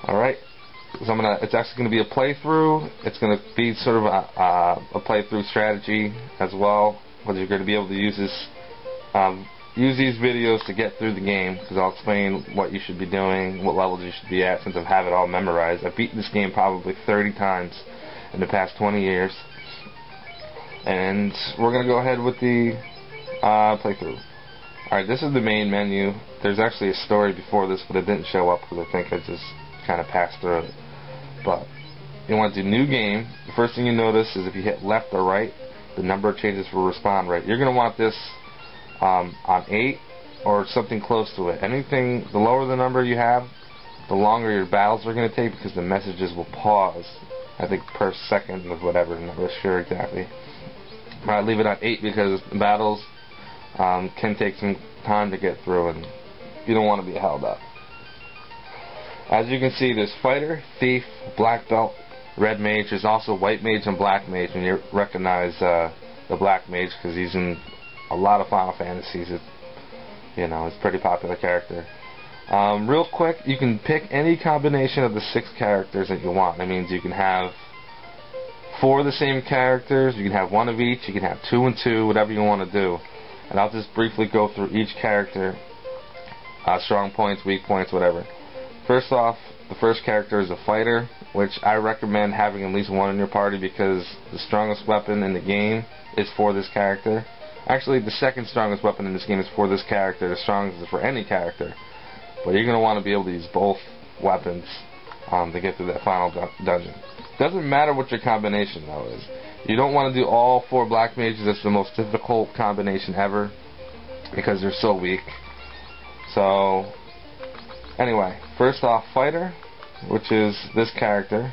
Alright, so it's actually going to be a playthrough. It's going to be sort of a playthrough strategy as well, because you're going to be able to use this, use these videos to get through the game, because I'll explain what you should be doing, what levels you should be at, since I have it all memorized. I've beaten this game probably 30 times in the past 20 years, and we're going to go ahead with the playthrough. Alright, this is the main menu. There's actually a story before this, but it didn't show up because I think I just kind of passed through it. But you want to do new game. The first thing you notice is if you hit left or right, the number changes for respawn rate. You're going to want this on 8 or something close to it. Anything, the lower the number you have, the longer your battles are going to take, because the messages will pause, I think per second or whatever. I'm not sure exactly. But I leave it on 8 because battles can take some time to get through, and you don't want to be held up. As you can see, there's Fighter, Thief, Black Belt, Red Mage. There's also White Mage and Black Mage, and you recognize the Black Mage because he's in a lot of Final Fantasies. You know, he's a pretty popular character. Real quick, you can pick any combination of the 6 characters that you want. That means you can have 4 of the same characters, you can have 1 of each, you can have 2 and 2, whatever you want to do. And I'll just briefly go through each character, strong points, weak points, whatever. First off, the first character is a fighter, which I recommend having at least 1 in your party because the strongest weapon in the game is for this character. Actually, the second strongest weapon in this game is for this character. The strongest is for any character. But you're going to want to be able to use both weapons to get through that final dungeon. Doesn't matter what your combination, though, is. You don't want to do all 4 Black Mages. That's the most difficult combination ever because they're so weak. So, anyway, first off, Fighter, which is this character.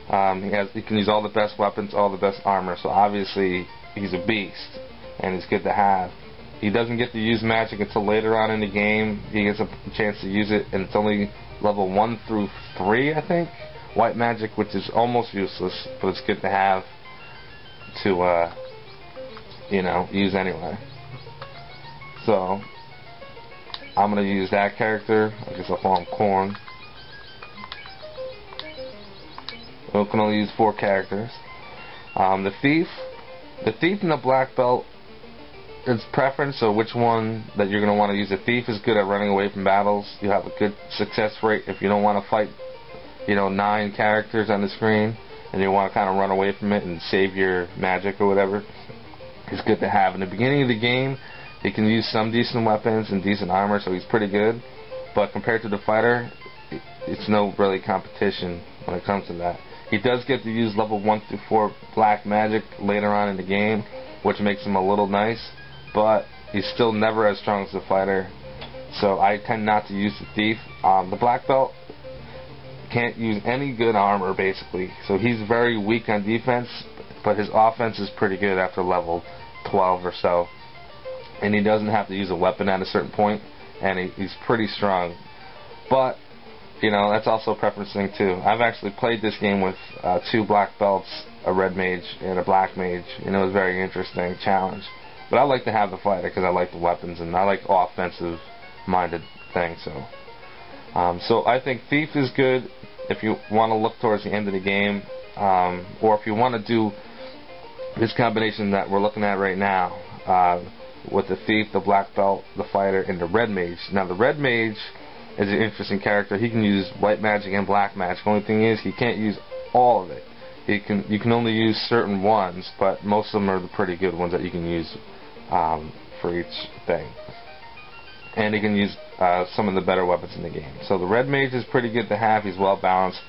He can use all the best weapons, all the best armor, so obviously he's a beast, and he's good to have. He doesn't get to use magic until later on in the game. He gets a chance to use it, and it's only level 1 through 3, I think. White magic, which is almost useless, but it's good to have to, you know, use anyway. So, I'm going to use that character. I guess I'll call him Corn. We can only use 4 characters. The Thief and the Black Belt, it's preference, so which one that you're going to want to use. The Thief is good at running away from battles. You have a good success rate if you don't want to fight, you know, 9 characters on the screen and you want to kind of run away from it and save your magic or whatever. It's good to have. In the beginning of the game, he can use some decent weapons and decent armor, so he's pretty good. But compared to the fighter, it's no really competition when it comes to that. He does get to use level 1 through 4 black magic later on in the game, which makes him a little nice, but he's still never as strong as the fighter, so I tend not to use the Thief. The Black Belt can't use any good armor, basically, so he's very weak on defense, but his offense is pretty good after level 12 or so, and he doesn't have to use a weapon at a certain point, and he's pretty strong. But you know, that's also a preference thing too. I've actually played this game with 2 black belts, a red mage, and a black mage, and it was a very interesting challenge. But I like to have the fighter because I like the weapons and I like offensive-minded things. So I think Thief is good if you want to look towards the end of the game, or if you want to do this combination that we're looking at right now with the Thief, the black belt, the fighter, and the red mage. Now the red mage is an interesting character. He can use white magic and black magic. The only thing is he can't use all of it. You can only use certain ones, but most of them are the pretty good ones that you can use for each thing. And he can use some of the better weapons in the game. So the red mage is pretty good to have. He's well balanced.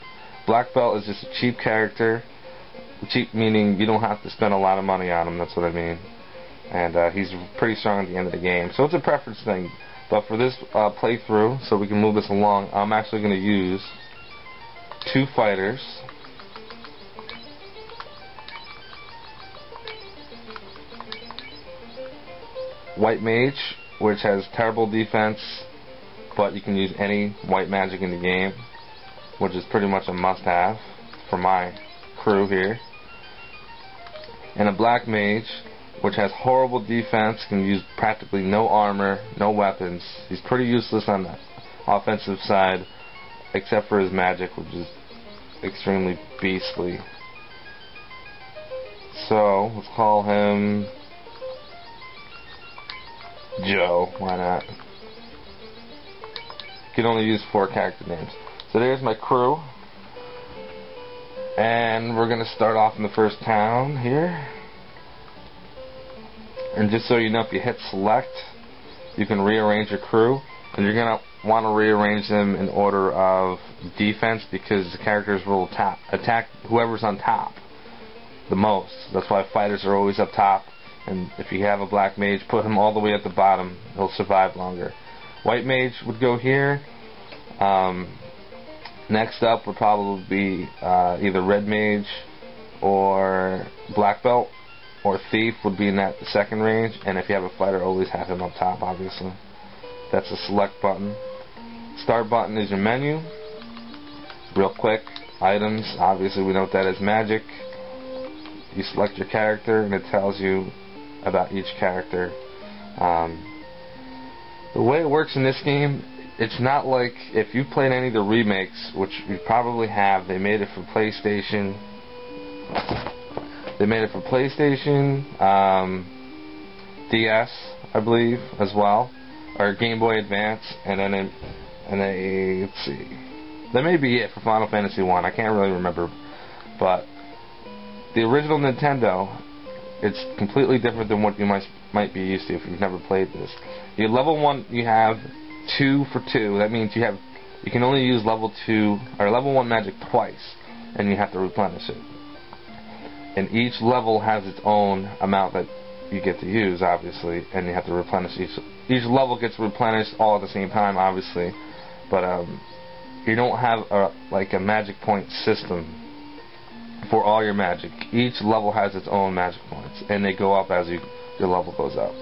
Black belt is just a cheap character. Cheap meaning you don't have to spend a lot of money on him. That's what I mean. And he's pretty strong at the end of the game. So it's a preference thing. But for this playthrough, so we can move this along, I'm actually going to use 2 fighters. White mage, which has terrible defense, but you can use any white magic in the game, which is pretty much a must-have for my crew here. and a black mage, which has horrible defense, can use practically no armor, no weapons. He's pretty useless on the offensive side, except for his magic, which is extremely beastly. So, let's call him Joe. Why not? You can only use 4 character names. So there's my crew. And we're going to start off in the first town here. And just so you know, if you hit select, you can rearrange your crew. And you're going to want to rearrange them in order of defense, because the characters will attack whoever's on top the most. That's why fighters are always up top. And if you have a black mage, put him all the way at the bottom. He'll survive longer. White mage would go here. Next up would probably be either red mage or black belt, or thief would be in that second range. And if you have a fighter, always have him up top, obviously. That's the select button. Start button is your menu. Real quick. Items, obviously we know what that is. Magic. You select your character and it tells you about each character. The way it works in this game, it's not like if you played any of the remakes, which you probably have. They made it for PlayStation. They made it for PlayStation, DS, I believe, as well, or Game Boy Advance, and then let's see, that may be it for Final Fantasy 1. I can't really remember, but the original Nintendo, it's completely different than what you might be used to if you've never played this. Your level 1, you have 2 for 2. That means you can only use level 2 or level 1 magic twice, and you have to replenish it. And each level has its own amount that you get to use, obviously, and you have to replenish each level gets replenished all at the same time, obviously, but you don't have like a magic point system for all your magic. Each level has its own magic points, and they go up as your level goes up.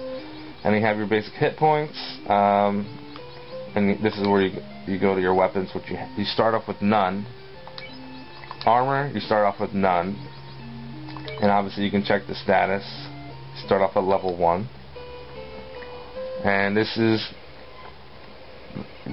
And you have your basic hit points, and this is where you go to your weapons, which you start off with none. Armor, you start off with none, and obviously you can check the status. Start off at level 1, and this is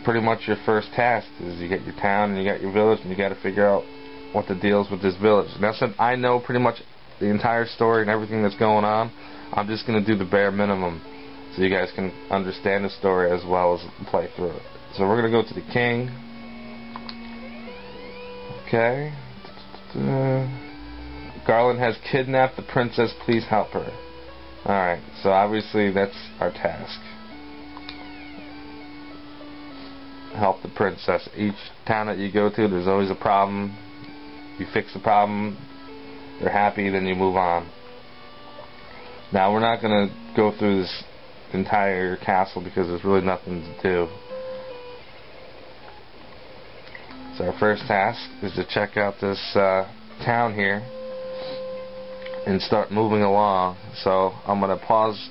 pretty much your first task. Is you get your town and you got your village, and you got to figure out what the deal is with this village. Now, since I know pretty much the entire story and everything that's going on, I'm just going to do the bare minimum so you guys can understand the story as well as play through it. So we're going to go to the king. Okay. Garland has kidnapped the princess. Please help her. Alright, so obviously that's our task. Help the princess. Each town that you go to, there's always a problem. You fix the problem, they're happy, then you move on. Now, we're not going to go through this entire castle because there's really nothing to do. So our first task is to check out this town here and start moving along. So I'm going to pause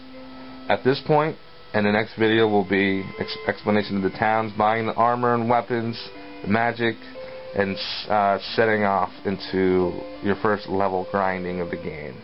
at this point, and the next video will be explanation of the towns, buying the armor and weapons, the magic, and setting off into your first level grinding of the game.